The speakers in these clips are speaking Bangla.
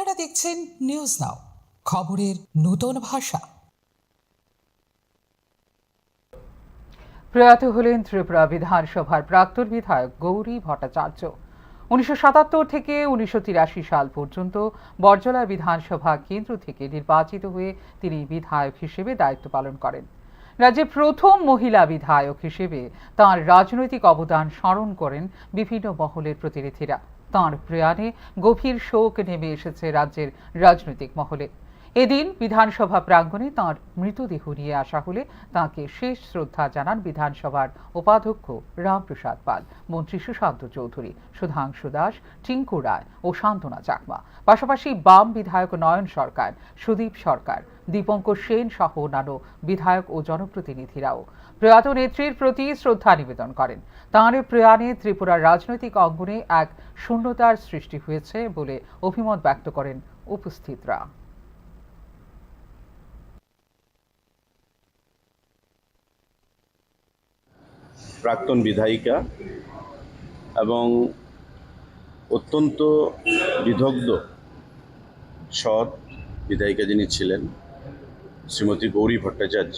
আপনারা দেখছেন নিউজ নাও, খবরের নতুন ভাষা। প্রয়াত হলেন ত্রিপুরা বিধানসভার প্রাক্তন বিধায়ক গৌরী ভট্টাচার্য। 1977 থেকে 1983 সাল পর্যন্ত বরজলা বিধানসভা কেন্দ্র থেকে নির্বাচিত হয়ে তিনি বিধায়ক হিসেবে দায়িত্ব পালন করেন। রাজ্যের প্রথম মহিলা বিধায়ক হিসেবে তাঁর রাজনৈতিক অবদান স্মরণ করেন বিভিন্ন মহলের প্রতিনিধিরা। তাঁর প্রয়াণে গভীর শোক নেমে এসেছে রাজ্যের রাজনৈতিক মহলে। এদিন বিধানসভা প্রাঙ্গণে তাঁর মৃতদেহ নিয়ে আসা হলে তাঁকে শেষ শ্রদ্ধা জানান বিধানসভার উপাধ্যক্ষ রামপ্রসাদ পাল, মন্ত্রী সুশান্ত চৌধুরী, সুধাংশু দাস, টিঙ্কু রায় ও সান্ত্বনা চাকমা। পাশাপাশি বাম বিধায়ক নয়ন সরকার, সুদীপ সরকার, দীপঙ্কর সেন সহ অন্যান্য বিধায়ক ও জনপ্রতিনিধিরাও প্রয়াত নেত্রীর প্রতি শ্রদ্ধা নিবেদন করেন। তাঁর প্রয়াণে ত্রিপুরার রাজনৈতিক অঙ্গনে এক শূন্যতার সৃষ্টি হয়েছে বলে অভিমত ব্যক্ত করেন উপস্থিতরা। প্রাক্তন বিধায়িকা এবং অত্যন্ত বিদগ্ধ সৎ বিধায়িকা যিনি ছিলেন শ্রীমতী গৌরী ভট্টাচার্য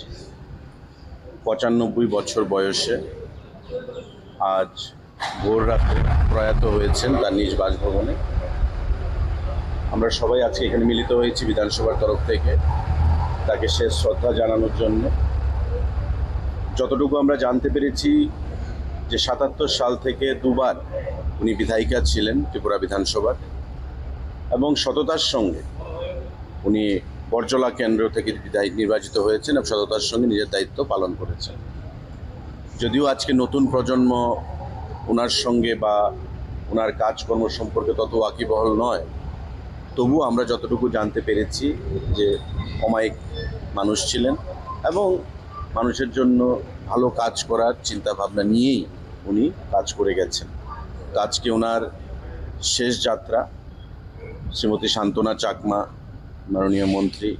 95 বছর বয়সে আজ ভোর রাতে প্রয়াত হয়েছেন তার নিজ বাসভবনে। আমরা সবাই আজকে এখানে মিলিত হয়েছি বিধানসভার তরফ থেকে তাকে শেষ শ্রদ্ধা জানানোর জন্য। যতটুকু আমরা জানতে পেরেছি যে 77 সাল থেকে দুবার উনি বিধায়িকা ছিলেন ত্রিপুরা বিধানসভার এবং সততার সঙ্গে উনি বরজলা কেন্দ্র থেকে বিধায়ক নির্বাচিত হয়েছেন এবং সততার সঙ্গে নিজের দায়িত্ব পালন করেছেন। যদিও আজকে নতুন প্রজন্ম ওনার সঙ্গে বা ওনার কাজকর্ম সম্পর্কে তত ওয়াকিবহল নয়, তবু আমরা যতটুকু জানতে পেরেছি যে অমায়িক মানুষ ছিলেন এবং মানুষের জন্য ভালো কাজ করার চিন্তাভাবনা নিয়েই উনি কাজ করে গেছেন। তো আজকে ওনার শেষ যাত্রা শ্রীমতী সান্ত্বনা চাকমা, মাননীয় মন্ত্রী,